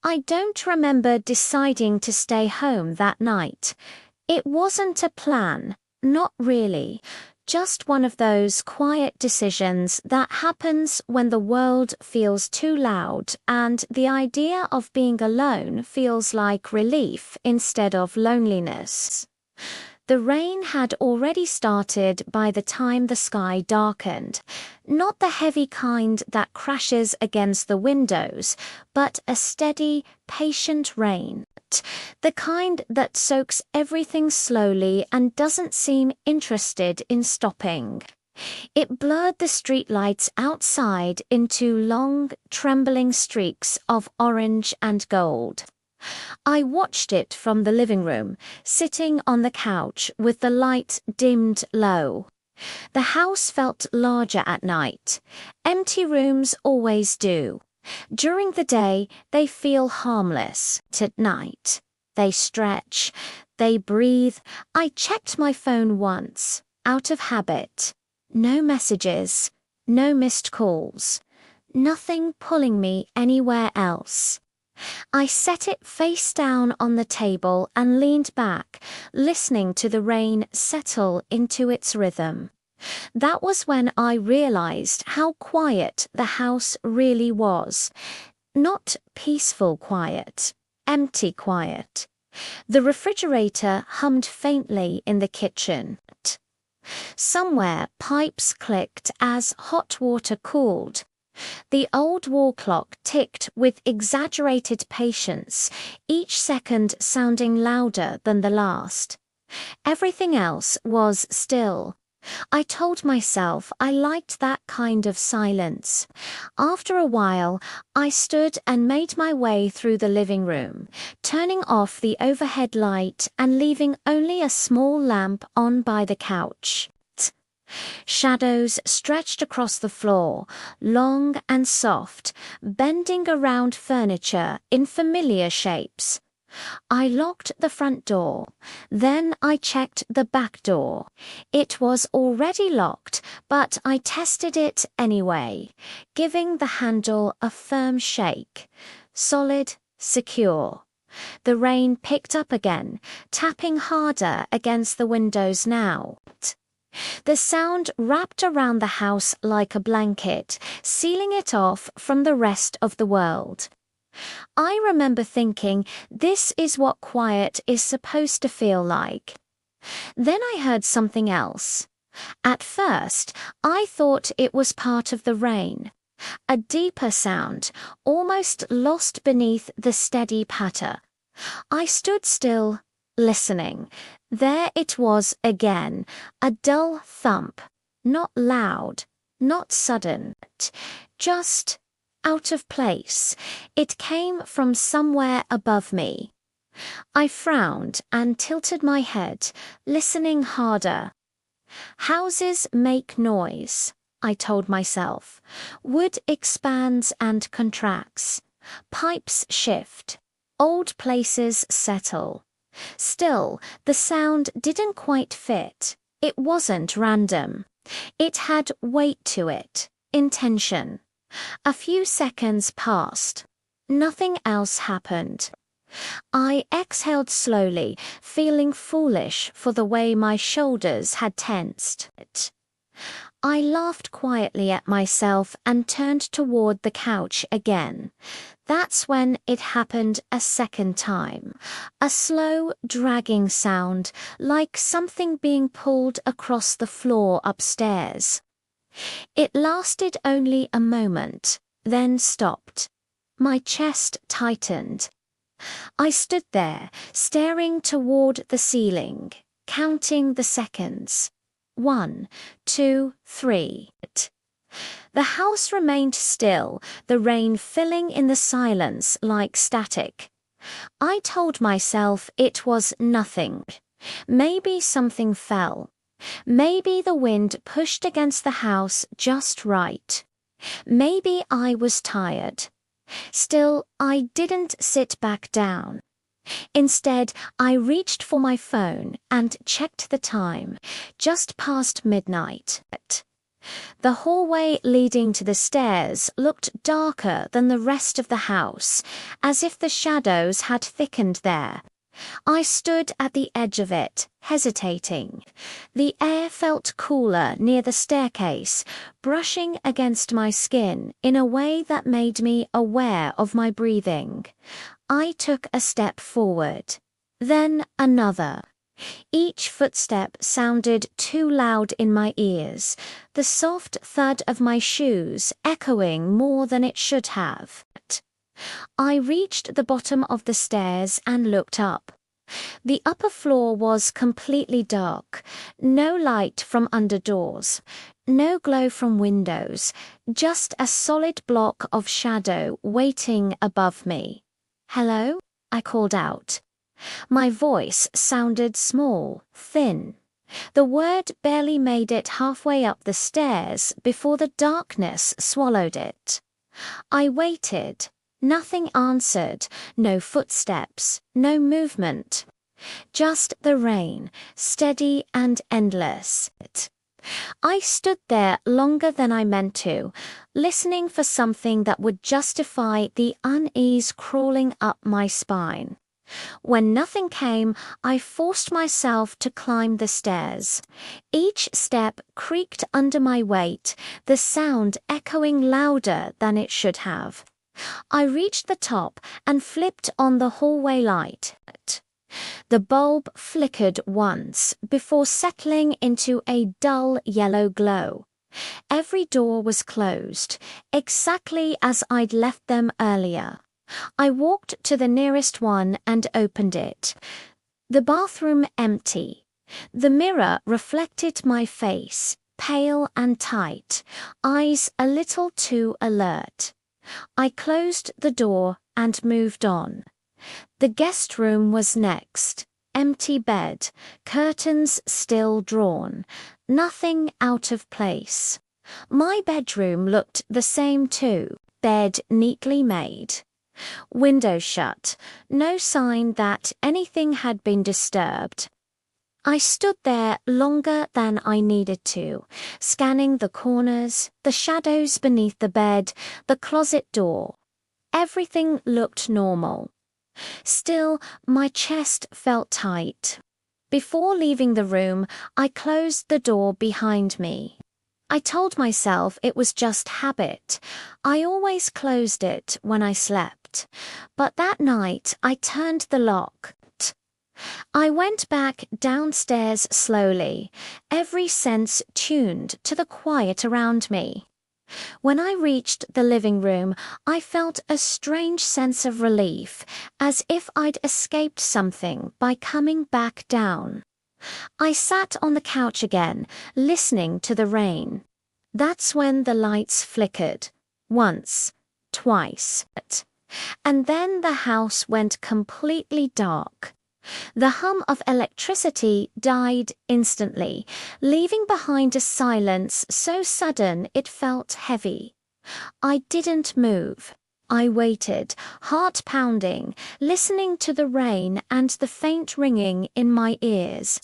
I don't remember deciding to stay home that night. It wasn't a plan, not really. Just one of those quiet decisions that happens when the world feels too loud and the idea of being alone feels like relief instead of loneliness. The rain had already started by the time the sky darkened. Not the heavy kind that crashes against the windows, but a steady, patient rain. The kind that soaks everything slowly and doesn't seem interested in stopping. It blurred the streetlights outside into long, trembling streaks of orange and gold. I watched it from the living room, sitting on the couch with the light dimmed low. The house felt larger at night. Empty rooms always do. During the day, they feel harmless. At night, they stretch, they breathe. I checked my phone once, out of habit. No messages, no missed calls, nothing pulling me anywhere else. I set it face down on the table and leaned back, listening to the rain settle into its rhythm. That was when I realized how quiet the house really was. Not peaceful quiet, empty quiet. The refrigerator hummed faintly in the kitchen. Somewhere pipes clicked as hot water cooled. The old wall clock ticked with exaggerated patience, each second sounding louder than the last. Everything else was still. I told myself I liked that kind of silence. After a while, I stood and made my way through the living room, turning off the overhead light and leaving only a small lamp on by the couch. Shadows stretched across the floor, long and soft, bending around furniture in familiar shapes. I locked the front door. Then I checked the back door. It was already locked, but I tested it anyway, giving the handle a firm shake. Solid, secure. The rain picked up again, tapping harder against the windows now. The sound wrapped around the house like a blanket, sealing it off from the rest of the world. I remember thinking, this is what quiet is supposed to feel like. Then I heard something else. At first, I thought it was part of the rain. A deeper sound, almost lost beneath the steady patter. I stood still, listening. There it was again, a dull thump, not loud, not sudden, just out of place. It came from somewhere above me. I frowned and tilted my head, listening harder. Houses make noise, I told myself. Wood expands and contracts. Pipes shift. Old places settle. Still, the sound didn't quite fit. It wasn't random. It had weight to it, intention. A few seconds passed. Nothing else happened. I exhaled slowly, feeling foolish for the way my shoulders had tensed. I laughed quietly at myself and turned toward the couch again. That's when it happened a second time. A slow, dragging sound, like something being pulled across the floor upstairs. It lasted only a moment, then stopped. My chest tightened. I stood there, staring toward the ceiling, counting the seconds. 1, 2, 3. The house remained still, the rain filling in the silence like static. I told myself it was nothing. Maybe something fell. Maybe the wind pushed against the house just right. Maybe I was tired. Still, I didn't sit back down. Instead, I reached for my phone and checked the time, just past midnight. The hallway leading to the stairs looked darker than the rest of the house, as if the shadows had thickened there. I stood at the edge of it, hesitating. The air felt cooler near the staircase, brushing against my skin in a way that made me aware of my breathing. I took a step forward, then another. Each footstep sounded too loud in my ears, the soft thud of my shoes echoing more than it should have. I reached the bottom of the stairs and looked up. The upper floor was completely dark, no light from under doors, no glow from windows, just a solid block of shadow waiting above me. "Hello?" I called out. My voice sounded small, thin. The word barely made it halfway up the stairs before the darkness swallowed it. I waited. Nothing answered, no footsteps, no movement. Just the rain, steady and endless. I stood there longer than I meant to, listening for something that would justify the unease crawling up my spine. When nothing came, I forced myself to climb the stairs. Each step creaked under my weight, the sound echoing louder than it should have. I reached the top and flipped on the hallway light. The bulb flickered once before settling into a dull yellow glow. Every door was closed, exactly as I'd left them earlier. I walked to the nearest one and opened it. The bathroom empty. The mirror reflected my face, pale and tight, eyes a little too alert. I closed the door and moved on. The guest room was next. Empty bed, curtains still drawn, nothing out of place. My bedroom looked the same too, bed neatly made. Window shut, no sign that anything had been disturbed. I stood there longer than I needed to, scanning the corners, the shadows beneath the bed, the closet door. Everything looked normal. Still, my chest felt tight. Before leaving the room, I closed the door behind me. I told myself it was just habit. I always closed it when I slept. But that night, I turned the lock. I went back downstairs slowly, every sense tuned to the quiet around me. When I reached the living room, I felt a strange sense of relief, as if I'd escaped something by coming back down. I sat on the couch again, listening to the rain. That's when the lights flickered. Once, twice. And then the house went completely dark. The hum of electricity died instantly, leaving behind a silence so sudden it felt heavy. I didn't move. I waited, heart pounding, listening to the rain and the faint ringing in my ears.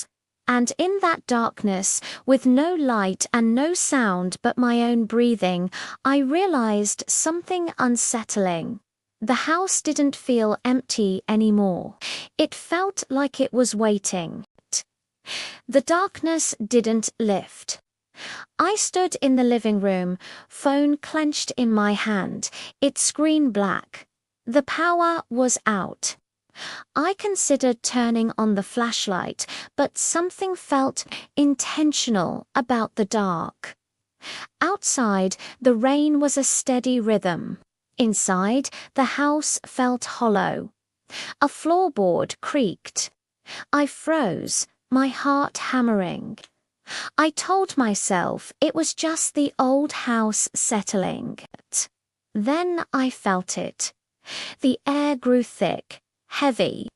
And in that darkness, with no light and no sound but my own breathing, I realized something unsettling. The house didn't feel empty anymore. It felt like it was waiting. The darkness didn't lift. I stood in the living room, phone clenched in my hand, its screen black. The power was out. I considered turning on the flashlight, but something felt intentional about the dark. Outside, the rain was a steady rhythm. Inside, the house felt hollow. A floorboard creaked. I froze, my heart hammering. I told myself it was just the old house settling. Then I felt it. The air grew thick, heavy.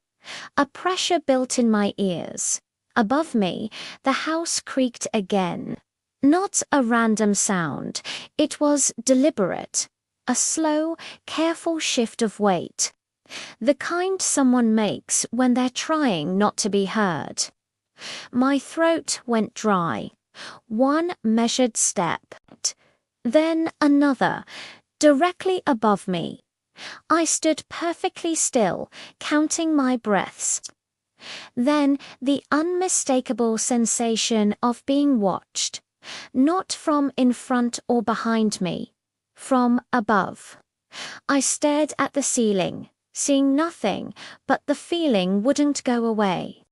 A pressure built in my ears. Above me, the house creaked again. Not a random sound. It was deliberate. A slow, careful shift of weight. The kind someone makes when they're trying not to be heard. My throat went dry. One measured step, then another, directly above me. I stood perfectly still, counting my breaths. Then the unmistakable sensation of being watched, not from in front or behind me, from above. I stared at the ceiling, seeing nothing, but the feeling wouldn't go away.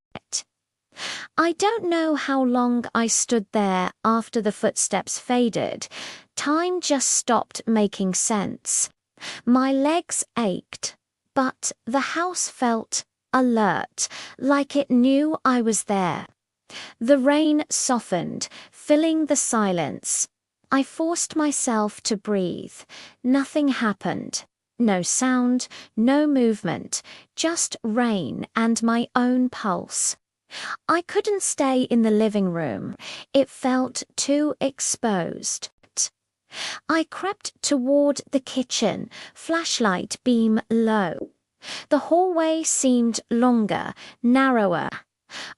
I don't know how long I stood there after the footsteps faded. Time just stopped making sense. My legs ached, but the house felt alert, like it knew I was there. The rain softened, filling the silence. I forced myself to breathe. Nothing happened. No sound, no movement, just rain and my own pulse. I couldn't stay in the living room. It felt too exposed. I crept toward the kitchen, flashlight beam low. The hallway seemed longer, narrower.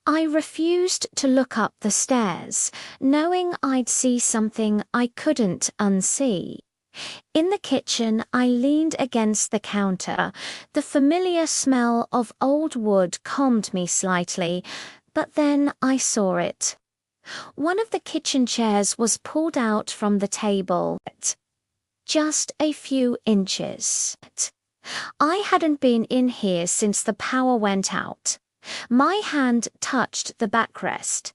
I refused to look up the stairs, knowing I'd see something I couldn't unsee. In the kitchen, I leaned against the counter. The familiar smell of old wood calmed me slightly, but then I saw it. One of the kitchen chairs was pulled out from the table. Just a few inches. I hadn't been in here since the power went out. My hand touched the backrest.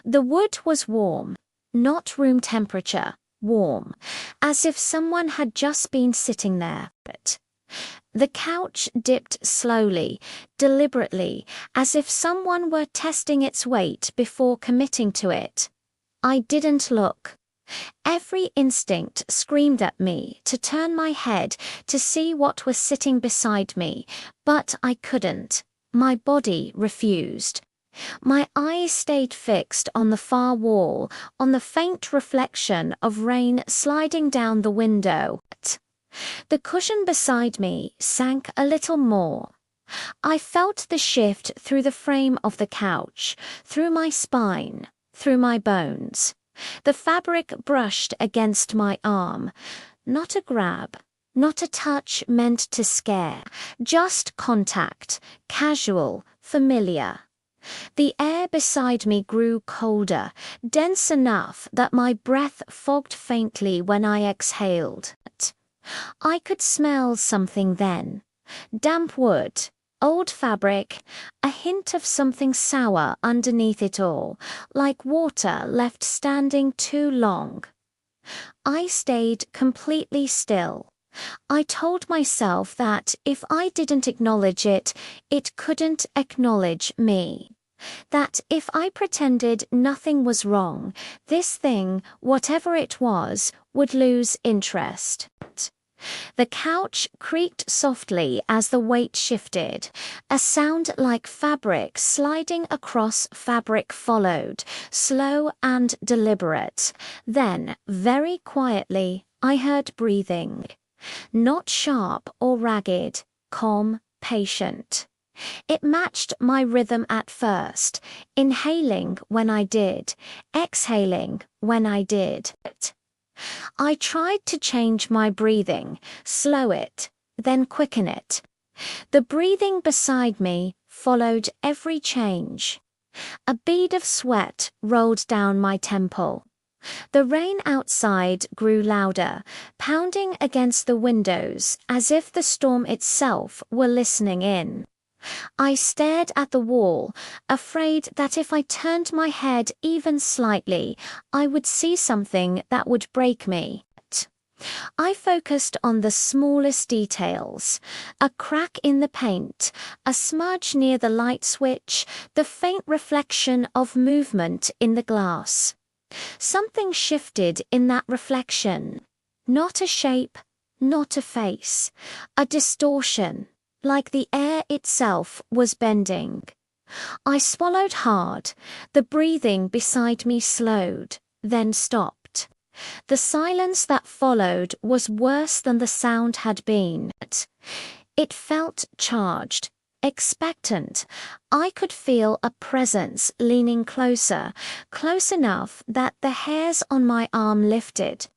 The wood was warm, not room temperature, warm, as if someone had just been sitting there. The couch dipped slowly, deliberately, as if someone were testing its weight before committing to it. I didn't look. Every instinct screamed at me to turn my head to see what was sitting beside me, but I couldn't. My body refused. My eyes stayed fixed on the far wall, on the faint reflection of rain sliding down the window. The cushion beside me sank a little more. I felt the shift through the frame of the couch, through my spine, through my bones. The fabric brushed against my arm. Not a grab, not a touch meant to scare, just contact, casual, familiar. The air beside me grew colder, dense enough that my breath fogged faintly when I exhaled. I could smell something then. Damp wood, old fabric, a hint of something sour underneath it all, like water left standing too long. I stayed completely still. I told myself that if I didn't acknowledge it, it couldn't acknowledge me. That if I pretended nothing was wrong, this thing, whatever it was, would lose interest. The couch creaked softly as the weight shifted. A sound like fabric sliding across fabric followed, slow and deliberate. Then, very quietly, I heard breathing. Not sharp or ragged, calm, patient. It matched my rhythm at first, inhaling when I did, exhaling when I did. I tried to change my breathing, slow it, then quicken it. The breathing beside me followed every change. A bead of sweat rolled down my temple. The rain outside grew louder, pounding against the windows as if the storm itself were listening in. I stared at the wall, afraid that if I turned my head even slightly, I would see something that would break me. I focused on the smallest details. A crack in the paint, a smudge near the light switch, the faint reflection of movement in the glass. Something shifted in that reflection. Not a shape, not a face. A distortion, like the air itself was bending. I swallowed hard. The breathing beside me slowed, then stopped. The silence that followed was worse than the sound had been. It felt charged, expectant. I could feel a presence leaning closer, close enough that the hairs on my arm lifted.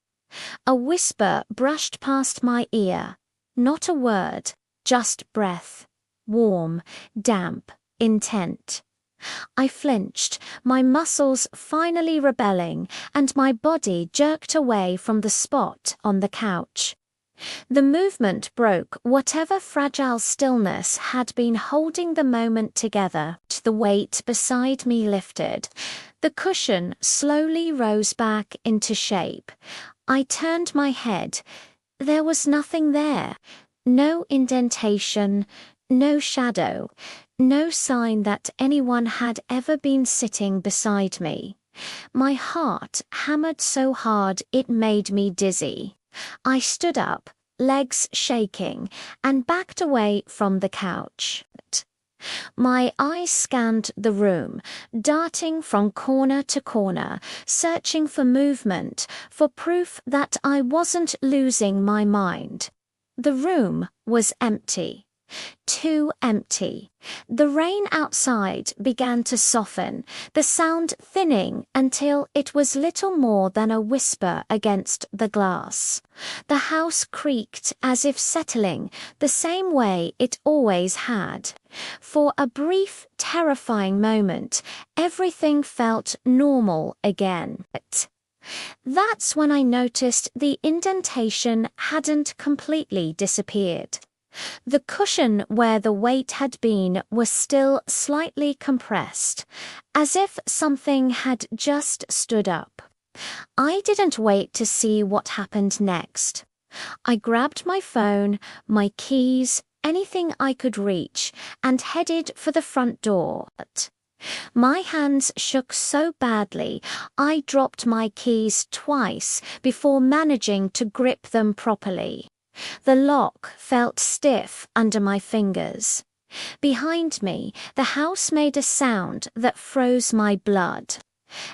A whisper brushed past my ear. Not a word, just breath. Warm, damp, intent. I flinched, my muscles finally rebelling, and my body jerked away from the spot on the couch. The movement broke whatever fragile stillness had been holding the moment together. The weight beside me lifted. The cushion slowly rose back into shape. I turned my head. There was nothing there. No indentation, no shadow, no sign that anyone had ever been sitting beside me. My heart hammered so hard it made me dizzy. I stood up, legs shaking, and backed away from the couch. My eyes scanned the room, darting from corner to corner, searching for movement, for proof that I wasn't losing my mind. The room was empty. Too empty. The rain outside began to soften, the sound thinning until it was little more than a whisper against the glass. The house creaked as if settling, the same way it always had. For a brief, terrifying moment, everything felt normal again. That's when I noticed the indentation hadn't completely disappeared. The cushion where the weight had been was still slightly compressed, as if something had just stood up. I didn't wait to see what happened next. I grabbed my phone, my keys, anything I could reach, and headed for the front door. My hands shook so badly, I dropped my keys twice before managing to grip them properly. The lock felt stiff under my fingers. Behind me, the house made a sound that froze my blood.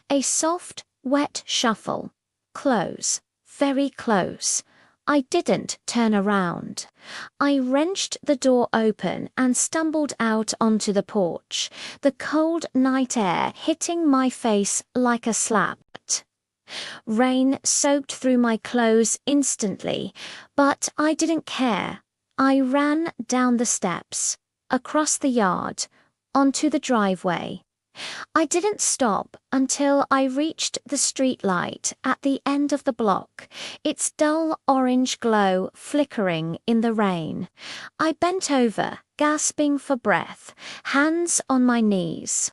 A soft, wet shuffle. Close. Very close. I didn't turn around. I wrenched the door open and stumbled out onto the porch, the cold night air hitting my face like a slap. Rain soaked through my clothes instantly, but I didn't care. I ran down the steps, across the yard, onto the driveway. I didn't stop until I reached the street light at the end of the block, its dull orange glow flickering in the rain. I bent over, gasping for breath, hands on my knees.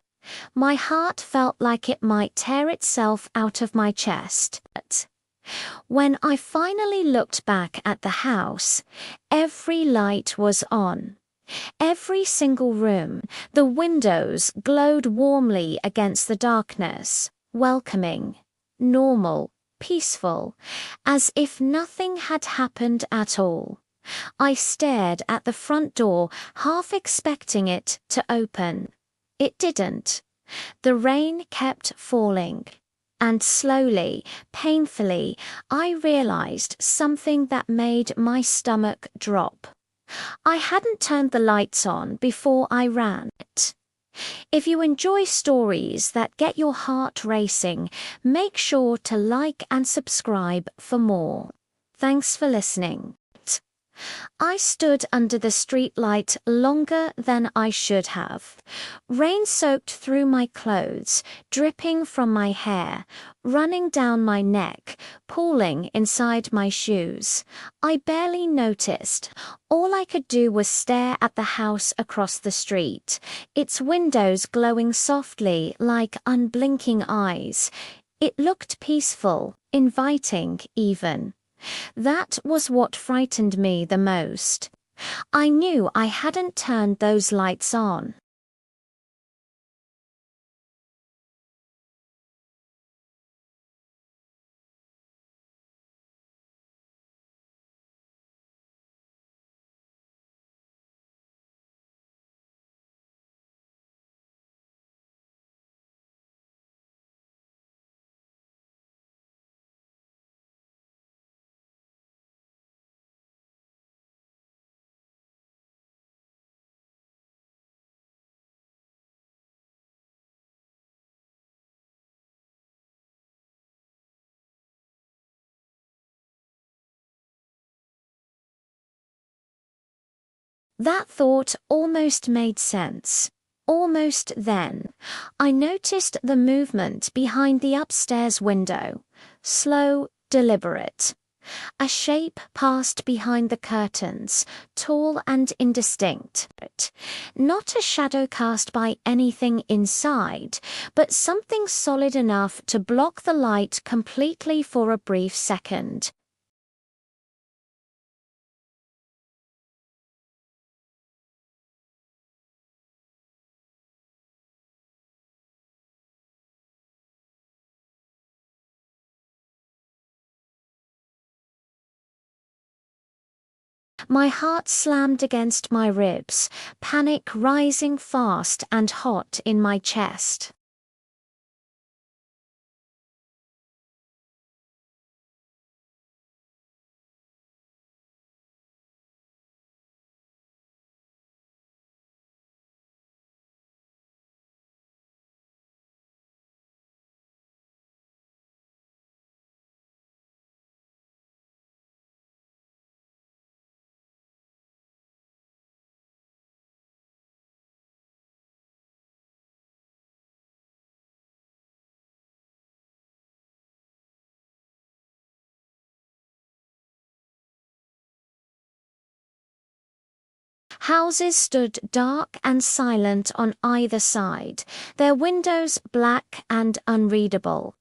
My heart felt like it might tear itself out of my chest. When I finally looked back at the house, every light was on. Every single room, the windows glowed warmly against the darkness, welcoming, normal, peaceful, as if nothing had happened at all. I stared at the front door, half expecting it to open. It didn't. The rain kept falling. And slowly, painfully, I realized something that made my stomach drop. I hadn't turned the lights on before I ran. If you enjoy stories that get your heart racing, make sure to like and subscribe for more. Thanks for listening. I stood under the streetlight longer than I should have. Rain soaked through my clothes, dripping from my hair, running down my neck, pooling inside my shoes. I barely noticed. All I could do was stare at the house across the street, its windows glowing softly like unblinking eyes. It looked peaceful, inviting even. That was what frightened me the most. I knew I hadn't turned those lights on. That thought almost made sense. Almost then, I noticed the movement behind the upstairs window. Slow, deliberate. A shape passed behind the curtains, tall and indistinct. Not a shadow cast by anything inside, but something solid enough to block the light completely for a brief second. My heart slammed against my ribs, panic rising fast and hot in my chest. Houses stood dark and silent on either side, their windows black and unreadable.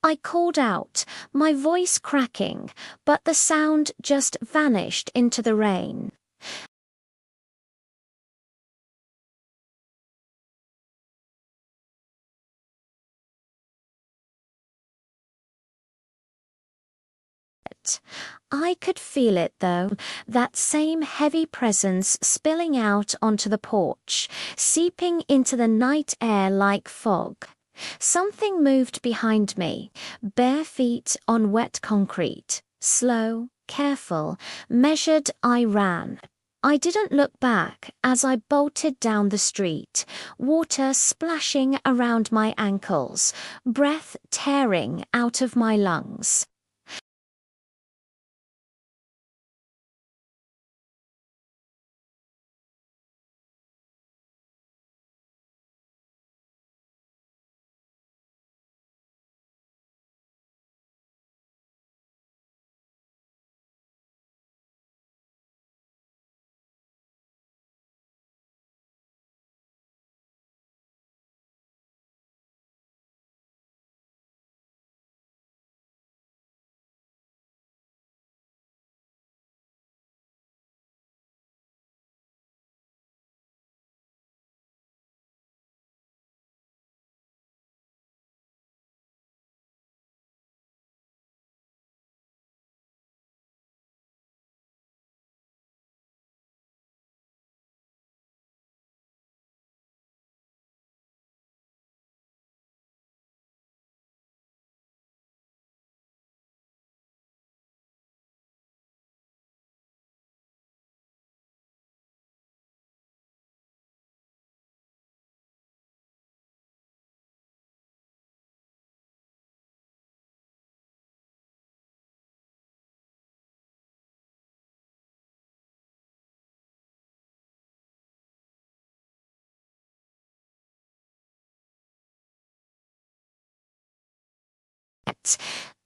I called out, my voice cracking, but the sound just vanished into the rain. I could feel it though, that same heavy presence spilling out onto the porch, seeping into the night air like fog. Something moved behind me, bare feet on wet concrete. Slow, careful, measured I ran. I didn't look back as I bolted down the street, water splashing around my ankles, breath tearing out of my lungs.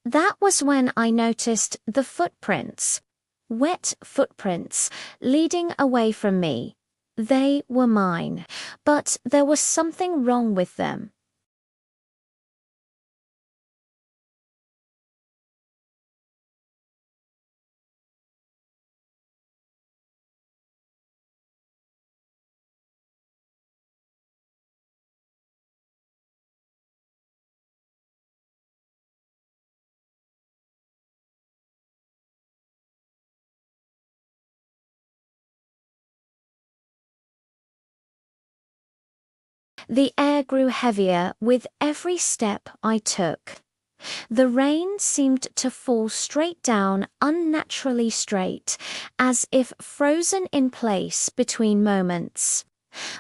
That was when I noticed the footprints. Wet footprints, leading away from me. They were mine, but there was something wrong with them. The air grew heavier with every step I took. The rain seemed to fall straight down, unnaturally straight, as if frozen in place between moments.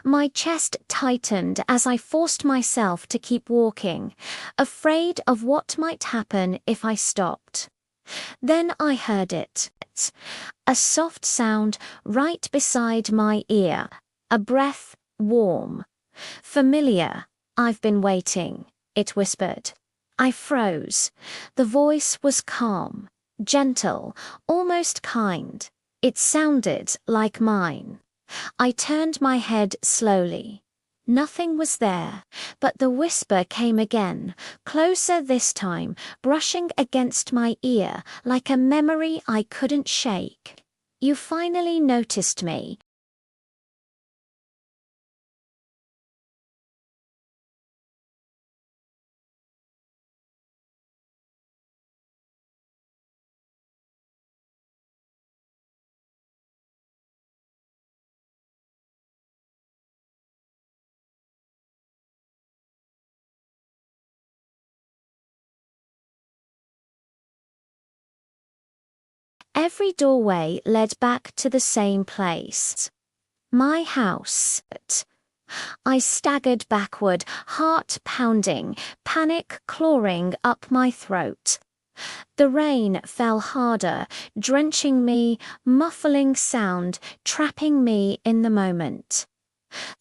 My chest tightened as I forced myself to keep walking, afraid of what might happen if I stopped. Then I heard it. A soft sound right beside my ear. A breath, warm. Familiar. "I've been waiting," it whispered. I froze. The voice was calm, gentle, almost kind. It sounded like mine. I turned my head slowly. Nothing was there, but the whisper came again, closer this time, brushing against my ear like a memory I couldn't shake. "You finally noticed me." Every doorway led back to the same place. My house. I staggered backward, heart pounding, panic clawing up my throat. The rain fell harder, drenching me, muffling sound, trapping me in the moment.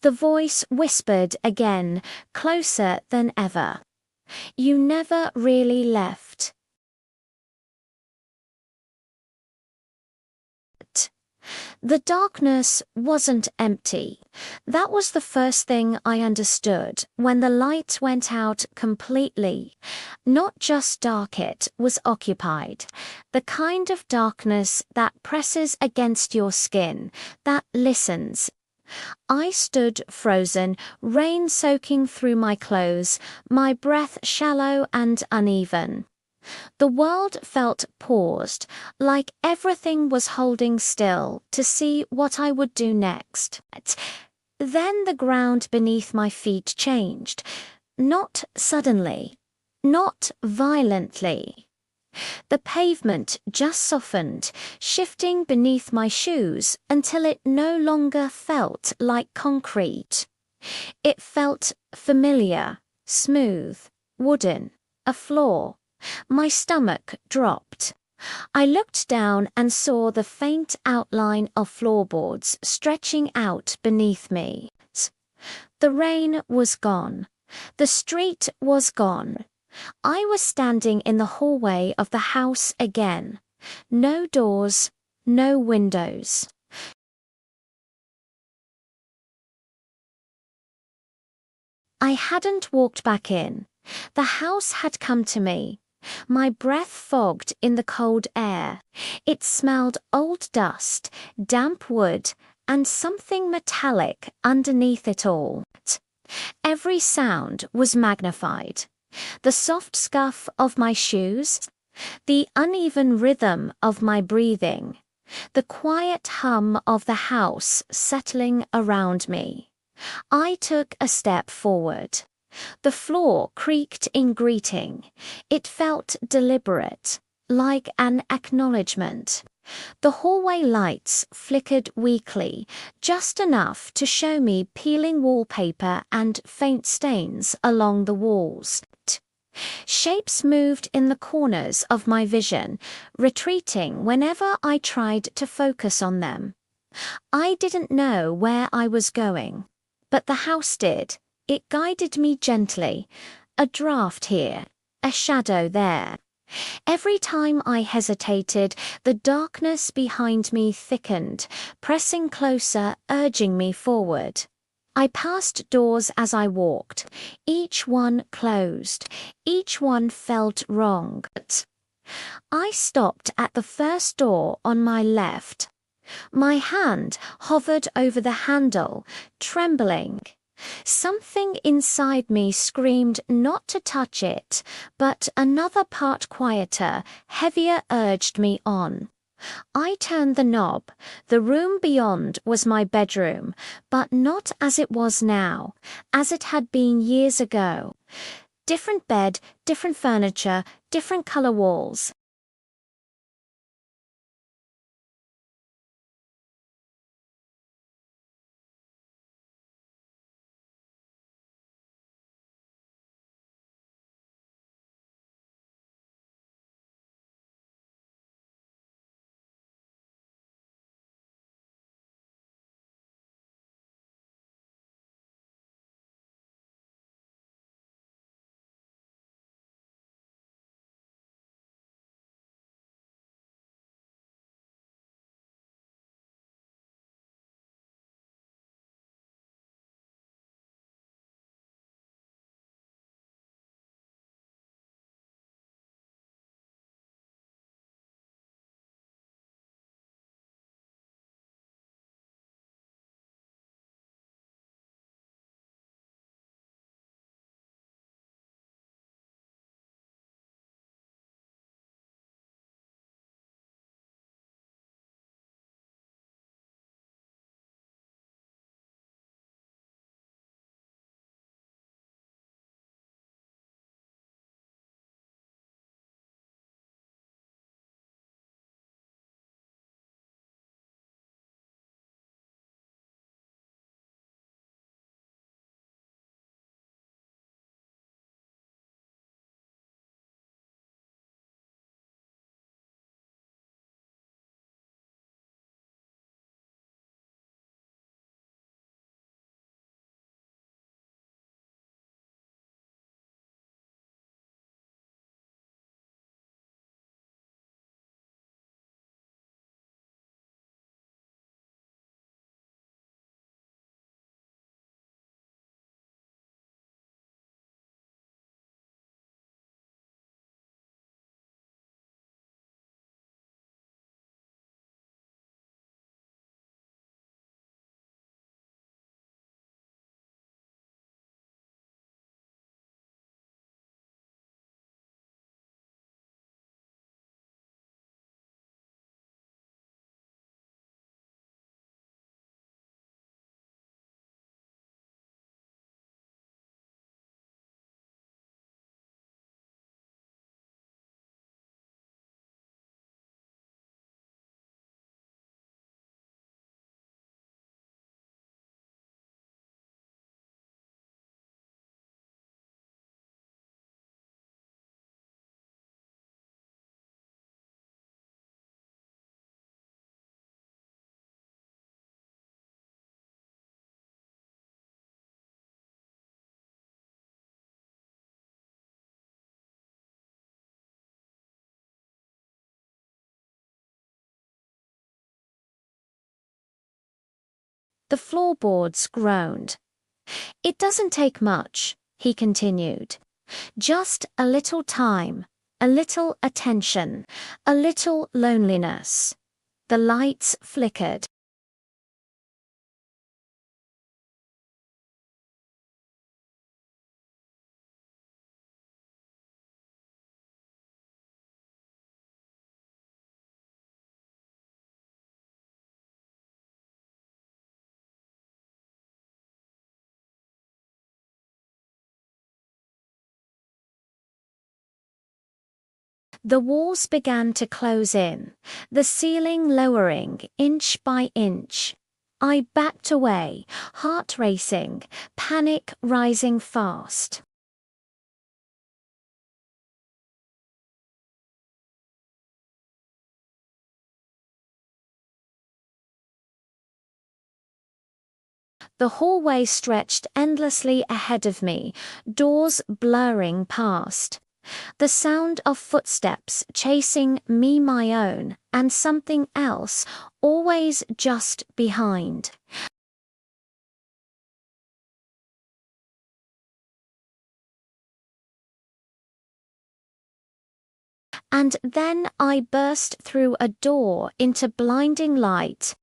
The voice whispered again, closer than ever. "You never really left." The darkness wasn't empty. That was the first thing I understood when the light went out completely. Not just dark, it was occupied. The kind of darkness that presses against your skin, that listens. I stood frozen, rain soaking through my clothes, my breath shallow and uneven. The world felt paused, like everything was holding still to see what I would do next. Then the ground beneath my feet changed. Not suddenly, not violently. The pavement just softened, shifting beneath my shoes until it no longer felt like concrete. It felt familiar, smooth, wooden, a floor. My stomach dropped. I looked down and saw the faint outline of floorboards stretching out beneath me. The rain was gone. The street was gone. I was standing in the hallway of the house again. No doors, no windows. I hadn't walked back in. The house had come to me. My breath fogged in the cold air. It smelled old dust, damp wood, and something metallic underneath it all. Every sound was magnified. The soft scuff of my shoes, the uneven rhythm of my breathing, the quiet hum of the house settling around me. I took a step forward. The floor creaked in greeting. It felt deliberate, like an acknowledgement. The hallway lights flickered weakly, just enough to show me peeling wallpaper and faint stains along the walls. Shapes moved in the corners of my vision, retreating whenever I tried to focus on them. I didn't know where I was going, but the house did. It guided me gently. A draft here, a shadow there. Every time I hesitated, the darkness behind me thickened, pressing closer, urging me forward. I passed doors as I walked. Each one closed. Each one felt wrong. I stopped at the first door on my left. My hand hovered over the handle, trembling. Something inside me screamed not to touch it, but another part quieter, heavier urged me on. I turned the knob. The room beyond was my bedroom, but not as it was now, as it had been years ago. Different bed, different furniture, different color walls. The floorboards groaned. "It doesn't take much," he continued. "Just a little time, a little attention, a little loneliness." The lights flickered. The walls began to close in, the ceiling lowering inch by inch. I backed away, heart racing, panic rising fast. The hallway stretched endlessly ahead of me, doors blurring past. The sound of footsteps chasing me, my own, and something else, always just behind. And then I burst through a door into blinding light.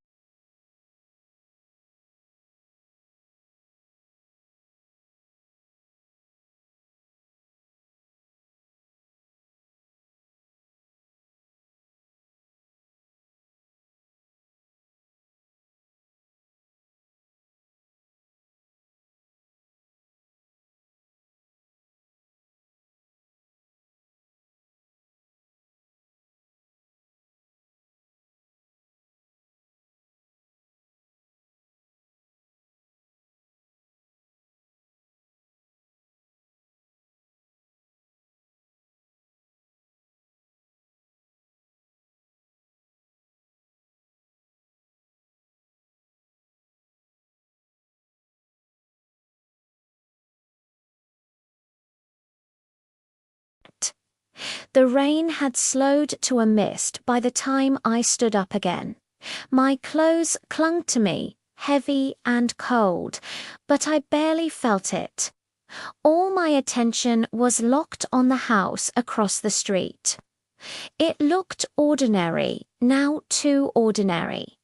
The rain had slowed to a mist by the time I stood up again. My clothes clung to me, heavy and cold, but I barely felt it. All my attention was locked on the house across the street. It looked ordinary, now too ordinary.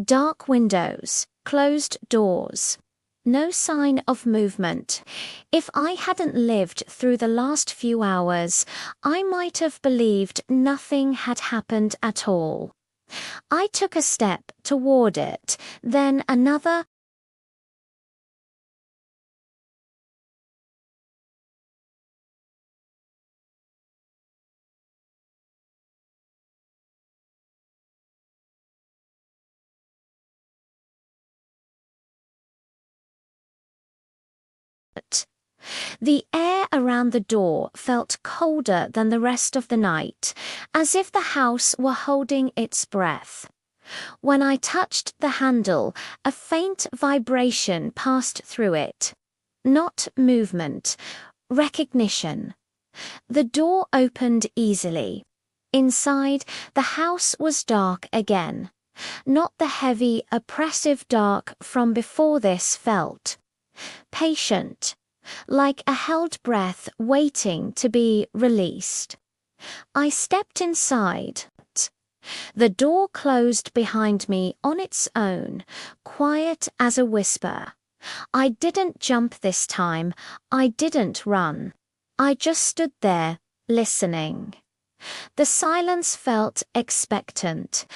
Dark windows, closed doors. No sign of movement. If I hadn't lived through the last few hours, I might have believed nothing had happened at all. I took a step toward it, then another. The air around the door felt colder than the rest of the night, as if the house were holding its breath. When I touched the handle, a faint vibration passed through it. Not movement, recognition. The door opened easily. Inside, the house was dark again. Not the heavy, oppressive dark from before this felt. Patient, like a held breath waiting to be released. I stepped inside. The door closed behind me on its own, quiet as a whisper. I didn't jump this time. I didn't run. I just stood there, listening. The silence felt expectant.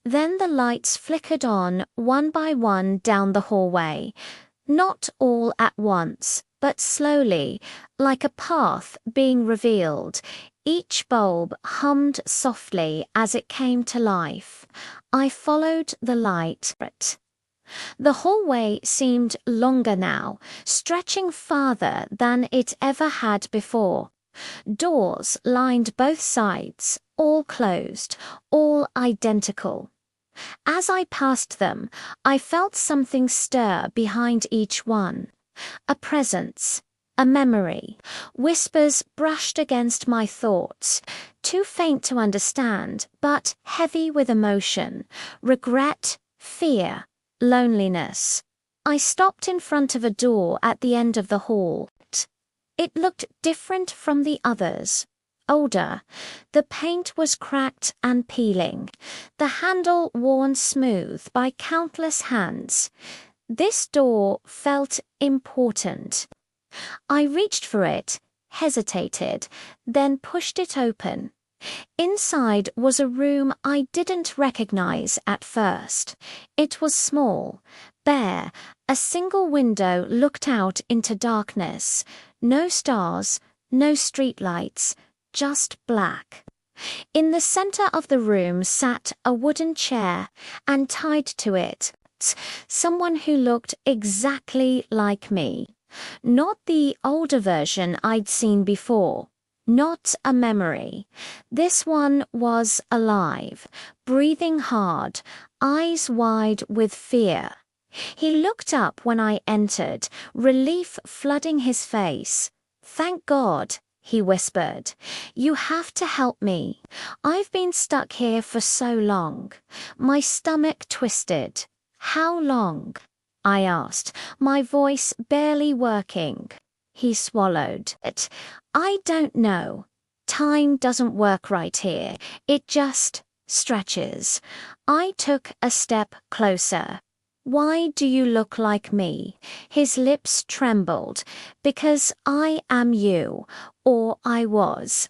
Then the lights flickered on one by one down the hallway. Not all at once, but slowly, like a path being revealed. Each bulb hummed softly as it came to life. I followed the light. The hallway seemed longer now, stretching farther than it ever had before. Doors lined both sides, all closed, all identical. As I passed them, I felt something stir behind each one. A presence, a memory. Whispers brushed against my thoughts, too faint to understand, but heavy with emotion, regret, fear. loneliness. I stopped in front of a door at the end of the hall. It looked different from the others. Older. The paint was cracked and peeling, the handle worn smooth by countless hands. This door felt important. I reached for it, hesitated, then pushed it open. Inside was a room I didn't recognize at first. It was small, bare. A single window looked out into darkness. No stars, no streetlights, just black. In the center of the room sat a wooden chair, and tied to it, someone who looked exactly like me. Not the older version I'd seen before. Not a memory. This one was alive, breathing hard, eyes wide with fear. He looked up when I entered, relief flooding his face. "Thank God," he whispered. "You have to help me. I've been stuck here for so long." My stomach twisted. "How long?" I asked, my voice barely working. He swallowed. "I don't know. Time doesn't work right here. It just stretches." I took a step closer. "Why do you look like me?" His lips trembled. "Because I am you, or I was."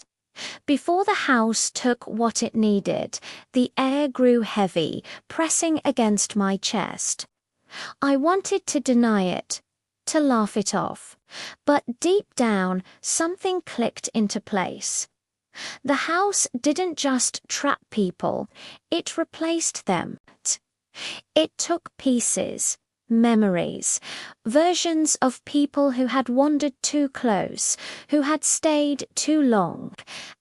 Before the house took what it needed, the air grew heavy, pressing against my chest. I wanted to deny it, to laugh it off, but deep down something clicked into place. The house didn't just trap people, it replaced them. It took pieces, memories, versions of people who had wandered too close, who had stayed too long,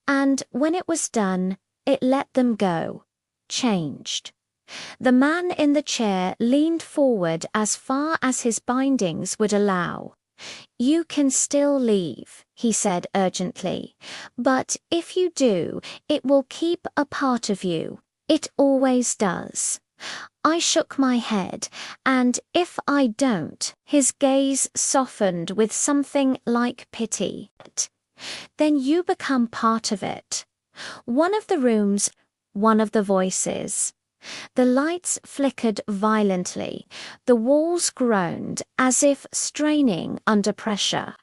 and when it was done, it let them go, changed. The man in the chair leaned forward as far as his bindings would allow. "You can still leave," he said urgently. "But if you do, it will keep a part of you. It always does." I shook my head, and if I don't, his gaze softened with something like pity. "Then you become part of it." One of the rooms, one of the voices. The lights flickered violently. The walls groaned as if straining under pressure.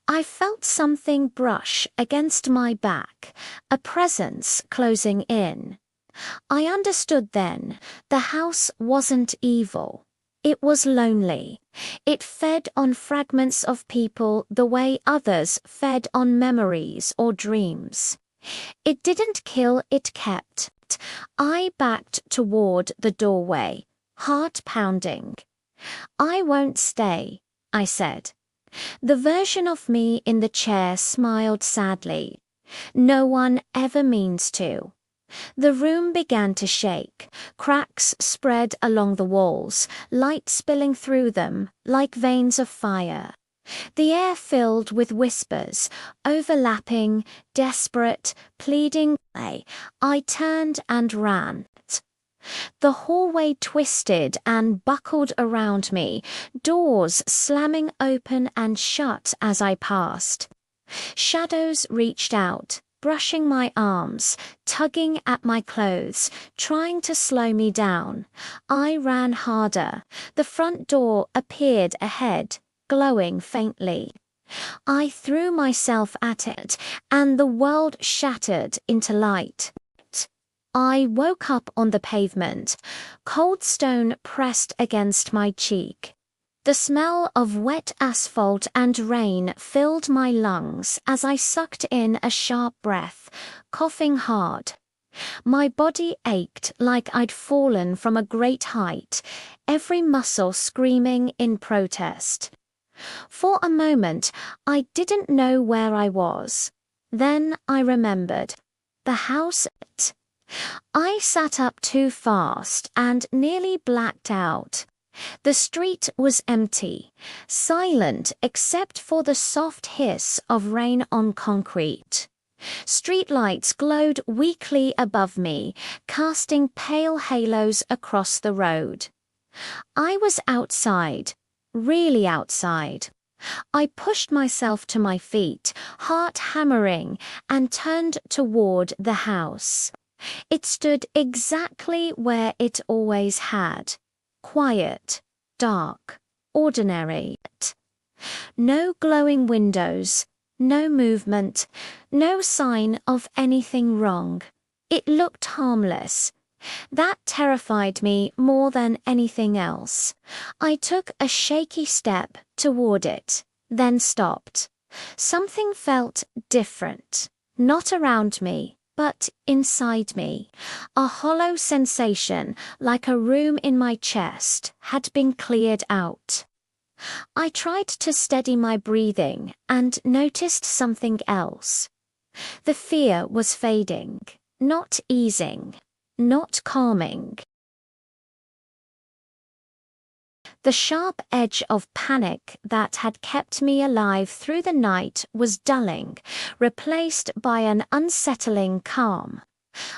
I felt something brush against my back, a presence closing in. I understood then, the house wasn't evil. It was lonely. It fed on fragments of people the way others fed on memories or dreams. It didn't kill, it kept. I backed toward the doorway, heart pounding. "I won't stay," I said. The version of me in the chair smiled sadly. "No one ever means to." The room began to shake. Cracks spread along the walls, light spilling through them like veins of fire. The air filled with whispers, overlapping, desperate, pleading. I turned and ran. The hallway twisted and buckled around me, doors slamming open and shut as I passed. Shadows reached out, brushing my arms, tugging at my clothes, trying to slow me down. I ran harder. The front door appeared ahead, glowing faintly. I threw myself at it, and the world shattered into light. I woke up on the pavement, cold stone pressed against my cheek. The smell of wet asphalt and rain filled my lungs as I sucked in a sharp breath, coughing hard. My body ached like I'd fallen from a great height, every muscle screaming in protest. For a moment, I didn't know where I was. Then I remembered. The house. I sat up too fast and nearly blacked out. The street was empty, silent except for the soft hiss of rain on concrete. Streetlights glowed weakly above me, casting pale halos across the road. I was outside, really outside. I pushed myself to my feet, heart hammering, and turned toward the house. It stood exactly where it always had. Quiet, dark, ordinary. No glowing windows, no movement, no sign of anything wrong. It looked harmless. That terrified me more than anything else. I took a shaky step toward it, then stopped. Something felt different, not around me, but inside me. A hollow sensation, like a room in my chest, had been cleared out. I tried to steady my breathing and noticed something else. The fear was fading, not easing, not calming. The sharp edge of panic that had kept me alive through the night was dulling, replaced by an unsettling calm.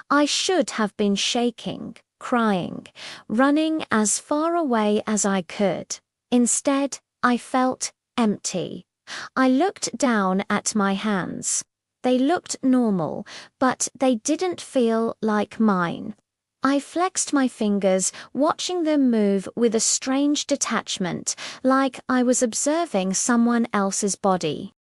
I should have been shaking, crying, running as far away as I could. Instead, I felt empty. I looked down at my hands. They looked normal, but they didn't feel like mine. I flexed my fingers, watching them move with a strange detachment, like I was observing someone else's body.